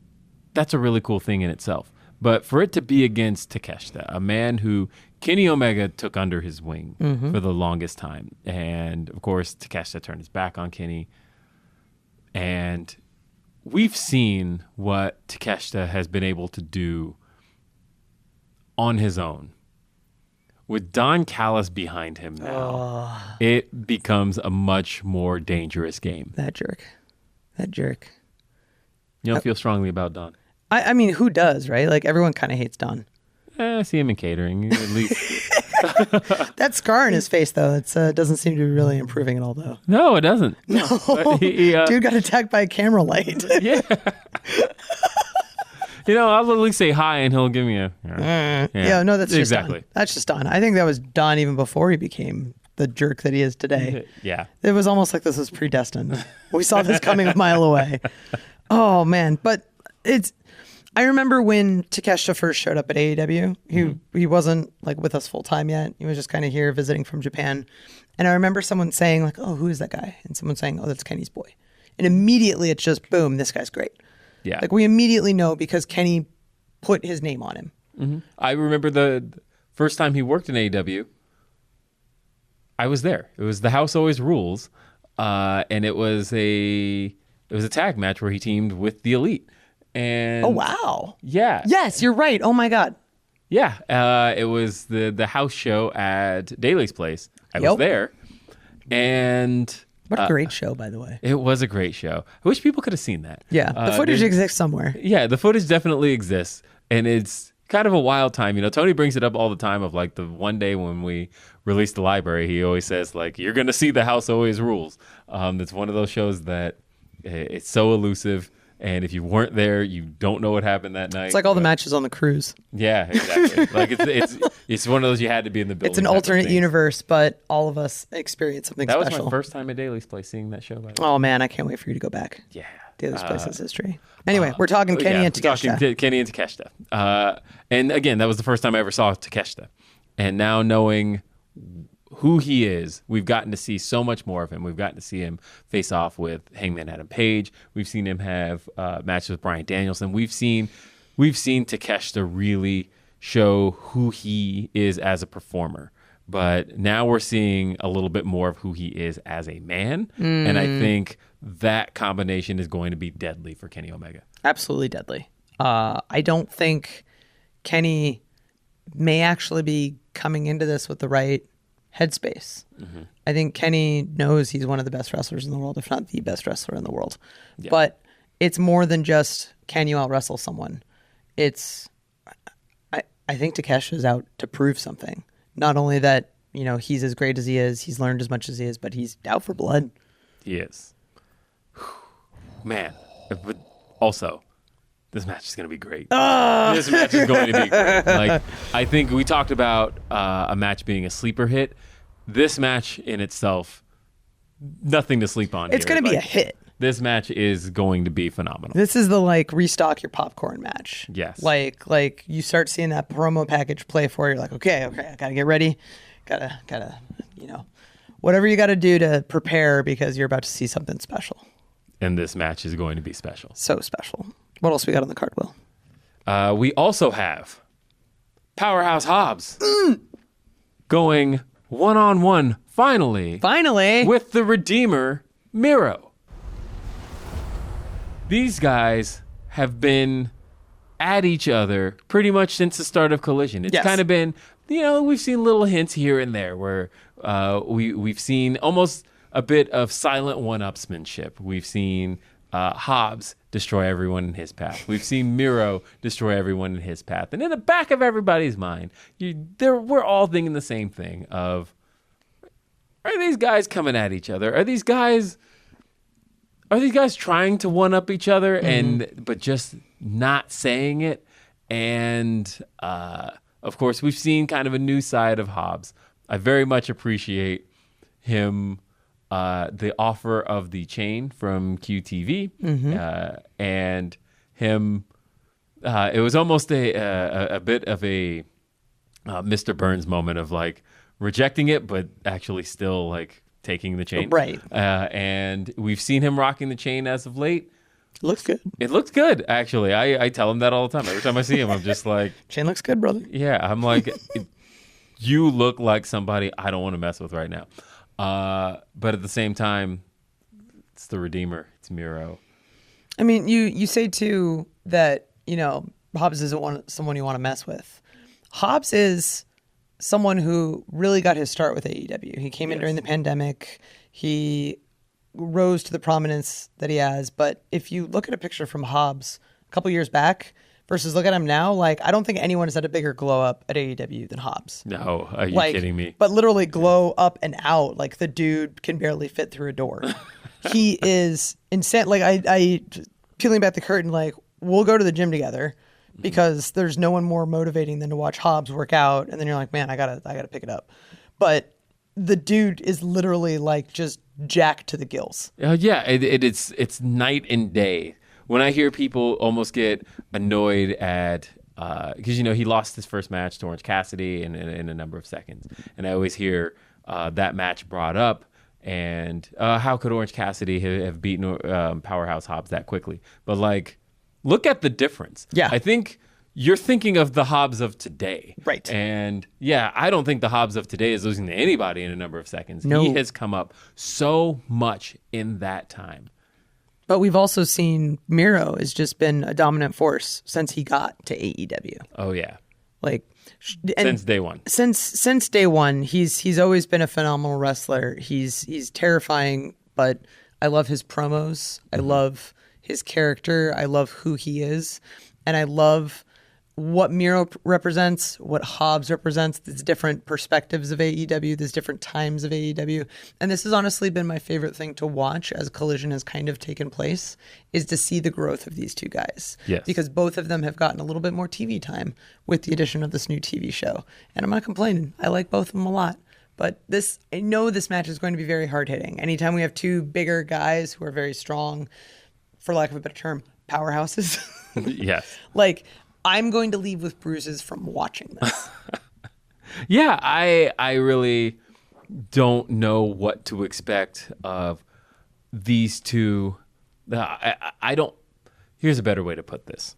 that's a really cool thing in itself. But for it to be against Takeshita, a man who Kenny Omega took under his wing for the longest time. And, of course, Takeshita turned his back on Kenny. And we've seen what Takeshita has been able to do on his own. With Don Callis behind him now, it becomes a much more dangerous game. That jerk. You don't feel strongly about Don? I mean, who does, right? Like, everyone kind of hates Don. I see him in catering, at least. That scar on his face, though, it doesn't seem to be really improving at all, though. No, it doesn't. No. Dude got attacked by a camera light. Yeah. I'll at least say hi and he'll give me a... Yeah, no, that's just exactly. Don. That's just Don. I think that was Don even before he became the jerk that he is today. Yeah. It was almost like this was predestined. We saw this coming a mile away. Oh, man. But I remember when Takeshita first showed up at AEW, he wasn't like with us full time yet. He was just kind of here visiting from Japan. And I remember someone saying like, oh, who is that guy? And someone saying, oh, that's Kenny's boy. And immediately it's just, boom, this guy's great. Yeah. Like we immediately know because Kenny put his name on him. Mm-hmm. I remember the first time he worked in AEW, I was there. It was the House Always Rules. And it was a tag match where he teamed with the Elite. And oh, wow. Yeah. Yes, you're right. Oh, my God. Yeah. It was the house show at Daly's Place. I was there. And... What a great show, by the way. It was a great show. I wish people could have seen that. Yeah. The footage exists somewhere. Yeah, the footage definitely exists. And it's kind of a wild time. Tony brings it up all the time of like the one day when we released the library, he always says like, you're going to see the House Always Rules. It's one of those shows that it's so elusive. And if you weren't there, you don't know what happened that night. It's like all the matches on the cruise. Yeah, exactly. Like it's one of those you had to be in the building. It's an alternate universe, but all of us experience something special. That was my first time at Daly's Place seeing that show. By the way. Oh man, I can't wait for you to go back. Yeah, Daly's Place is history. Anyway, we're talking Kenny and Takeshita. Kenny and Takeshita. And again, that was the first time I ever saw Takeshita. And now knowing who he is, we've gotten to see so much more of him. We've gotten to see him face off with Hangman Adam Page. We've seen him have matches with Bryan Danielson. We've seen Takeshita really show who he is as a performer. But now we're seeing a little bit more of who he is as a man. And I think that combination is going to be deadly for Kenny Omega. Absolutely deadly. I don't think Kenny may actually be coming into this with the right headspace. Mm-hmm. I think Kenny knows he's one of the best wrestlers in the world, if not the best wrestler in the world. Yeah. But it's more than just, can you out wrestle someone? It's, I think Takeshita's out to prove something. Not only that, he's as great as he is, he's learned as much as he is, but he's out for blood. He is. Man. But also, this match is going to be great. This match is going to be great. Like, I think we talked about a match being a sleeper hit. This match in itself, nothing to sleep on. It's going to be a hit. This match is going to be phenomenal. This is the restock your popcorn match. Yes. Like you start seeing that promo package play for you. You're like, okay, I got to get ready. Gotta, whatever you got to do to prepare because you're about to see something special. And this match is going to be special. So special. What else we got on the card, Will? We also have Powerhouse Hobbs going one-on-one, finally, with the Redeemer, Miro. These guys have been at each other pretty much since the start of Collision. It's kind of been, we've seen little hints here and there where we've seen almost a bit of silent one-upsmanship. We've seen Hobbs destroy everyone in his path. We've seen Miro destroy everyone in his path. And in the back of everybody's mind, we're all thinking the same thing of, are these guys coming at each other? Are these guys trying to one-up each other but just not saying it? And of course, we've seen kind of a new side of Hobbs. I very much appreciate him, the offer of the chain from QTV, and him. It was almost a bit of a Mr. Burns moment of like rejecting it, but actually still like taking the chain. Right. And we've seen him rocking the chain as of late. Looks good. It looks good, actually. I tell him that all the time. Every time I see him, I'm just like... Chain looks good, brother. Yeah, I'm like, you look like somebody I don't want to mess with right now. But at the same time, it's the Redeemer. It's Miro. I mean, you say, too, that, Hobbs isn't someone you want to mess with. Hobbs is someone who really got his start with AEW. He came in during the pandemic. He rose to the prominence that he has. But if you look at a picture from Hobbs a couple years back, versus look at him now. Like, I don't think anyone has had a bigger glow up at AEW than Hobbs. No, are you kidding me? But literally glow up and out. Like, the dude can barely fit through a door. He is insane. Like, I peeling back the curtain, like, we'll go to the gym together because there's no one more motivating than to watch Hobbs work out. And then you're like, man, I gotta pick it up. But the dude is literally like just jacked to the gills. Yeah, it's night and day. When I hear people almost get annoyed at, because, he lost his first match to Orange Cassidy in a number of seconds. And I always hear that match brought up. And how could Orange Cassidy have beaten Powerhouse Hobbs that quickly? But, like, look at the difference. Yeah. I think you're thinking of the Hobbs of today. Right. And, yeah, I don't think the Hobbs of today is losing to anybody in a number of seconds. No. He has come up so much in that time. But we've also seen Miro has just been a dominant force since he got to AEW. Oh, yeah. Like, Since day one. Since day one, he's always been a phenomenal wrestler. He's terrifying, but I love his promos. I love his character. I love who he is, and I love what Miro represents, what Hobbs represents. There's different perspectives of AEW. There's different times of AEW, and this has honestly been my favorite thing to watch as Collision has kind of taken place, is to see the growth of these two guys. Yes. Because both of them have gotten a little bit more TV time with the addition of this new TV show, and I'm not complaining. I like both of them a lot. But I know this match is going to be very hard hitting. Anytime we have two bigger guys who are very strong, for lack of a better term, powerhouses. Yes. Like, I'm going to leave with bruises from watching this. Yeah, I really don't know what to expect of these two. I don't. Here's a better way to put this.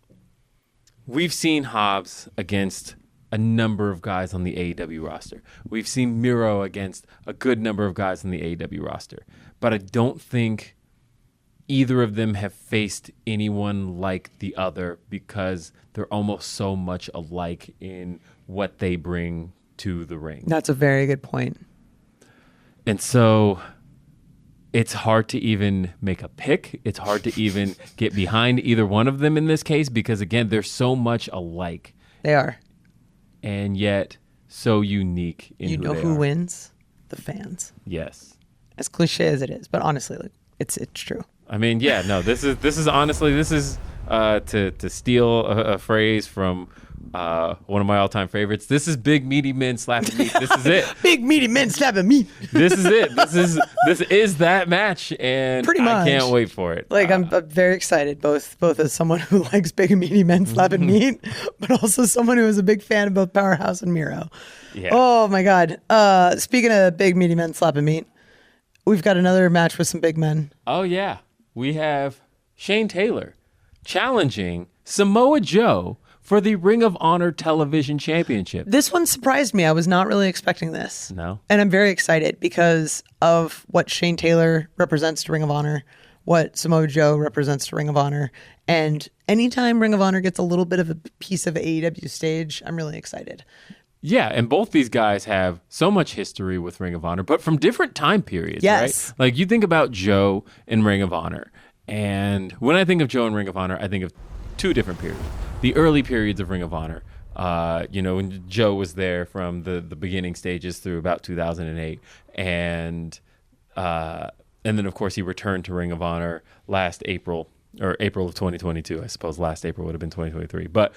We've seen Hobbs against a number of guys on the AEW roster. We've seen Miro against a good number of guys on the AEW roster. But I don't think either of them have faced anyone like the other because they're almost so much alike in what they bring to the ring. That's a very good point. And so it's hard to even make a pick. It's hard to even get behind either one of them in this case because, again, they're so much alike. They are. And yet so unique in You know who wins? The fans. Yes. As cliche as it is, but honestly, like, it's true. I mean, yeah, no, this is honestly, to steal a phrase from one of my all-time favorites. This is big meaty men slapping meat. This is it. Big meaty men slapping meat. This is it. This is that match, and pretty much. I can't wait for it. Like, I'm very excited, both as someone who likes big and meaty men slapping meat, but also someone who is a big fan of both Powerhouse and Miro. Yeah. Oh my God. Speaking of big meaty men slapping meat, we've got another match with some big men. Oh yeah, we have Shane Taylor challenging Samoa Joe for the Ring of Honor Television Championship. This one surprised me. I was not really expecting this. No. And I'm very excited because of what Shane Taylor represents to Ring of Honor, what Samoa Joe represents to Ring of Honor. And anytime Ring of Honor gets a little bit of a piece of AEW stage, I'm really excited. Yeah, and both these guys have so much history with Ring of Honor, but from different time periods, Yes. right? Like, you think about Joe in Ring of Honor, and when I think of Joe in Ring of Honor, I think of two different periods. The early periods of Ring of Honor, when Joe was there from the beginning stages through about 2008, and then, of course, he returned to Ring of Honor last April of 2022. I suppose last April would have been 2023. But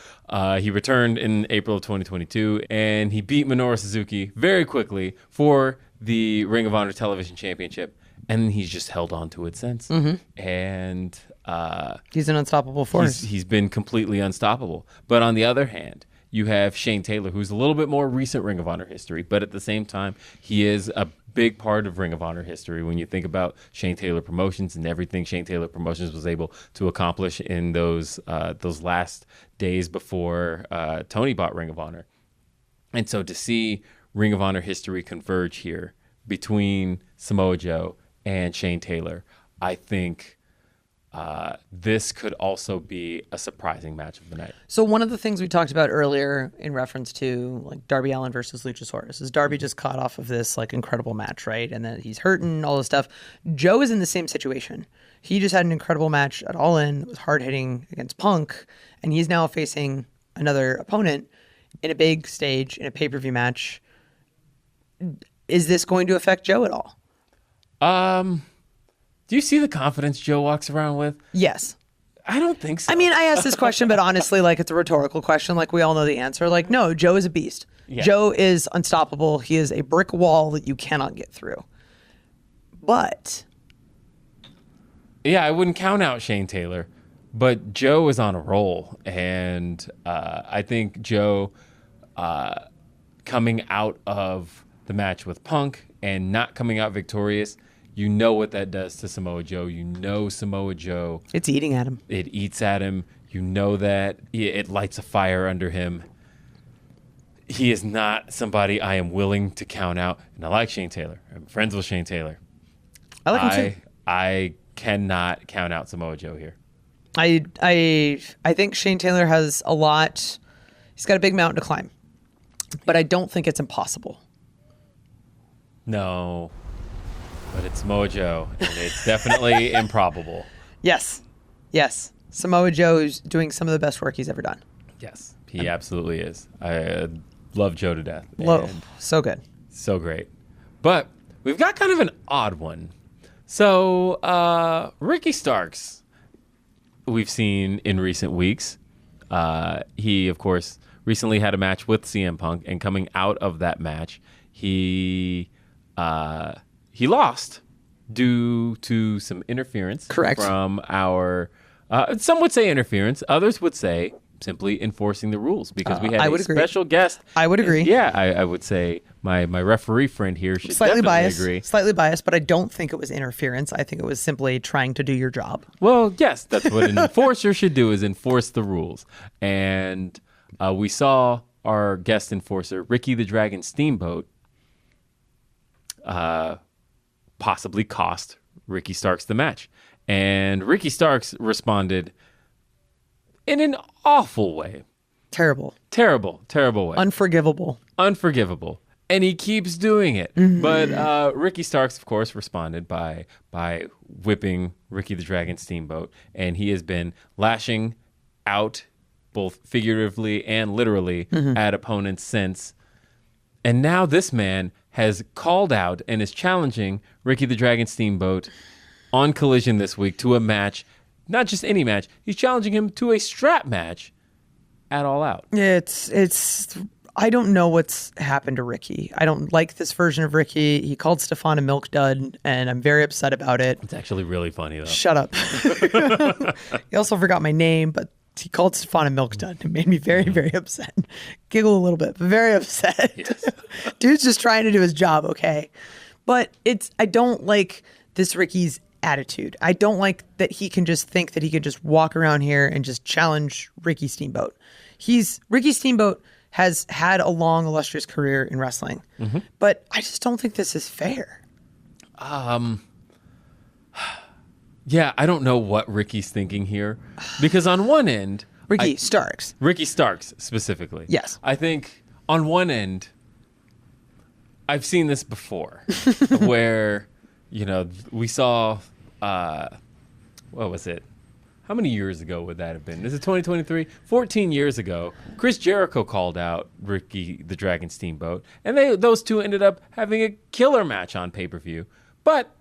he returned in April of 2022, and he beat Minoru Suzuki very quickly for the Ring of Honor Television Championship, and he's just held on to it since. Mm-hmm. And He's an unstoppable force. he's been completely unstoppable. But on the other hand, you have Shane Taylor, who's a little bit more recent Ring of Honor history, but at the same time, he is a big part of Ring of Honor history when you think about Shane Taylor Promotions and everything Shane Taylor Promotions was able to accomplish in those last days before Tony bought Ring of Honor. And so to see Ring of Honor history converge here between Samoa Joe and Shane Taylor, I think this could also be a surprising match of the night. So one of the things we talked about earlier in reference to like Darby Allin versus Luchasaurus is Darby just caught off of this like incredible match, right? And then he's hurting, all this stuff. Joe is in the same situation. He just had an incredible match at All In. It was hard hitting against Punk, and he's now facing another opponent in a big stage in a pay-per-view match. Is this going to affect Joe at all? Do you see the confidence Joe walks around with? Yes. I don't think so. I mean, I asked this question, but honestly, like, it's a rhetorical question. Like, we all know the answer. Like, no, Joe is a beast. Yeah. Joe is unstoppable. He is a brick wall that you cannot get through. But yeah, I wouldn't count out Shane Taylor, but Joe is on a roll. And I think Joe coming out of the match with Punk and not coming out victorious, you know what that does to Samoa Joe. You know Samoa Joe. it's eating at him. It eats at him. You know that it lights a fire under him. He is not somebody I am willing to count out. And I like Shane Taylor. I'm friends with Shane Taylor. I like him too. I cannot count out Samoa Joe here. I think Shane Taylor has a lot. He's got a big mountain to climb. But I don't think it's impossible. No. But it's Samoa Joe, and it's definitely improbable. Yes. Yes. Samoa Joe's doing some of the best work he's ever done. Yes, he absolutely is. I love Joe to death. Whoa. And So good. so great. But we've got kind of an odd one. So Ricky Starks, we've seen in recent weeks. He, of course, recently had a match with CM Punk, and coming out of that match, he lost due to some interference. Correct. From our, some would say interference, others would say simply enforcing the rules, because we had I a would agree. special guest. I would agree. Yeah, I would say my referee friend here should Slightly definitely biased. agree. Slightly biased, but I don't think it was interference. I think it was simply trying to do your job. Well, yes, that's what an enforcer should do, is enforce the rules. And we saw our guest enforcer, Ricky the Dragon Steamboat, possibly cost Ricky Starks the match. And Ricky Starks responded in an awful way. Terrible. Terrible way. Unforgivable. Unforgivable. And he keeps doing it. Mm-hmm. But Ricky Starks, of course, responded by whipping Ricky the Dragon Steamboat. And he has been lashing out, both figuratively and literally, at opponents since. And now this man has called out and is challenging Ricky the Dragon Steamboat on Collision this week to a match. Not just any match. He's challenging him to a strap match at All Out. It's I don't know what's happened to Ricky. I don't like this version of Ricky. He called Stefan a milk dud, and I'm very upset about it. It's actually really funny, though. Shut up. He also forgot my name, but he called Stefan a milk dud. It made me very, very upset. Giggle a little bit, but very upset. Yes. Dude's just trying to do his job, okay? But I don't like this Ricky's attitude. I don't like that he can just think that he could just walk around here and just challenge Ricky Steamboat. Ricky Steamboat has had a long, illustrious career in wrestling, but I just don't think this is fair. Yeah, I don't know what Ricky's thinking here, because on one end, Ricky Starks specifically. Yes. I think on one end, I've seen this before, where, we saw, what was it? How many years ago would that have been? Is it 2023? 14 years ago, Chris Jericho called out Ricky the Dragon Steamboat, and those two ended up having a killer match on pay-per-view. But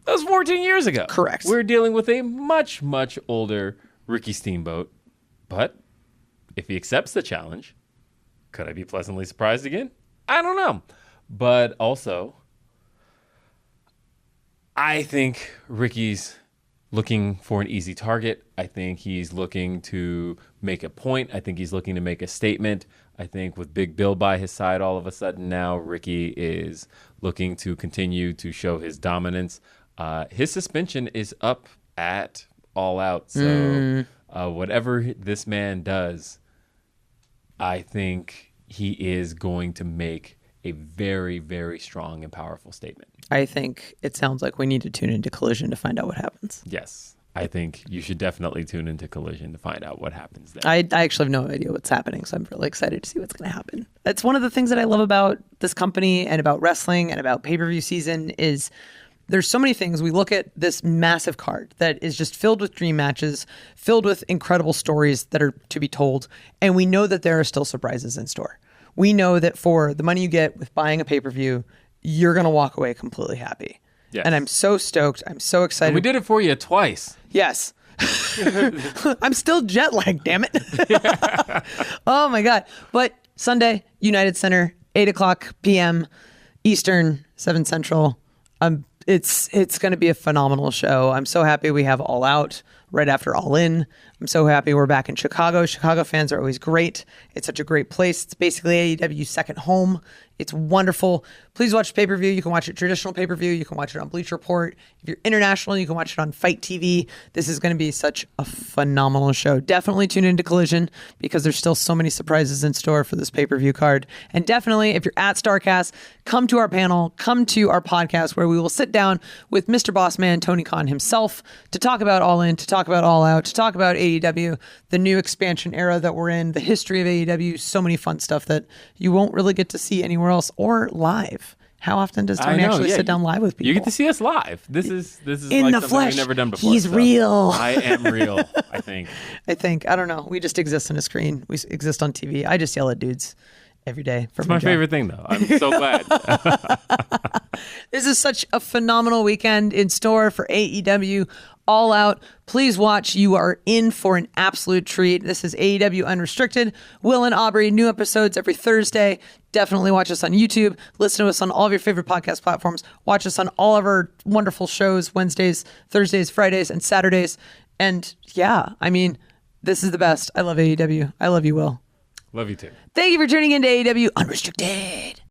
that was 14 years ago. Correct. We're dealing with a much, much older Ricky Steamboat. But if he accepts the challenge, could I be pleasantly surprised again? I don't know. But also, I think Ricky's looking for an easy target. I think he's looking to make a point. I think he's looking to make a statement. I think with Big Bill by his side, all of a sudden now Ricky is looking to continue to show his dominance. His suspension is up at All Out. So whatever this man does, I think he is going to make a very, very strong and powerful statement. I think it sounds like we need to tune into Collision to find out what happens. Yes. I think you should definitely tune into Collision to find out what happens there. I actually have no idea what's happening, so I'm really excited to see what's going to happen. That's one of the things that I love about this company and about wrestling and about pay-per-view season is there's so many things. We look at this massive card that is just filled with dream matches, filled with incredible stories that are to be told, and we know that there are still surprises in store. We know that for the money you get with buying a pay-per-view, you're going to walk away completely happy. Yes. And I'm so stoked. I'm so excited. And we did it for you twice. Yes. I'm still jet lagged, damn it. Oh my God. But Sunday, United Center, 8:00 p.m. Eastern, 7 Central. It's going to be a phenomenal show. I'm so happy we have All Out right after All In. I'm so happy we're back in Chicago. Chicago fans are always great. It's such a great place. It's basically AEW's second home. It's wonderful. Please watch pay-per-view. You can watch it traditional pay-per-view. You can watch it on Bleacher Report. If you're international, you can watch it on Fight TV. This is going to be such a phenomenal show. Definitely tune into Collision because there's still so many surprises in store for this pay-per-view card. And definitely, if you're at StarCast, come to our panel, come to our podcast where we will sit down with Mr. Bossman, Tony Khan himself, to talk about All In, to talk about All Out, to talk about AEW, the new expansion era that we're in, the history of AEW, so many fun stuff that you won't really get to see anywhere else or live. How often does Tony actually sit down live with people? You get to see us live. This is in like the something flesh. we've never done before. He's real. I am real, I think. I don't know. We just exist on a screen. We exist on TV. I just yell at dudes every day. It's my favorite thing, though. I'm so glad. This is such a phenomenal weekend in store for AEW All Out. Please watch. You are in for an absolute treat. This is AEW Unrestricted. Will and Aubrey, new episodes every Thursday. Definitely watch us on YouTube. Listen to us on all of your favorite podcast platforms. Watch us on all of our wonderful shows, Wednesdays, Thursdays, Fridays, and Saturdays. And yeah, I mean, this is the best. I love AEW. I love you, Will. Love you too. Thank you for tuning into AEW Unrestricted.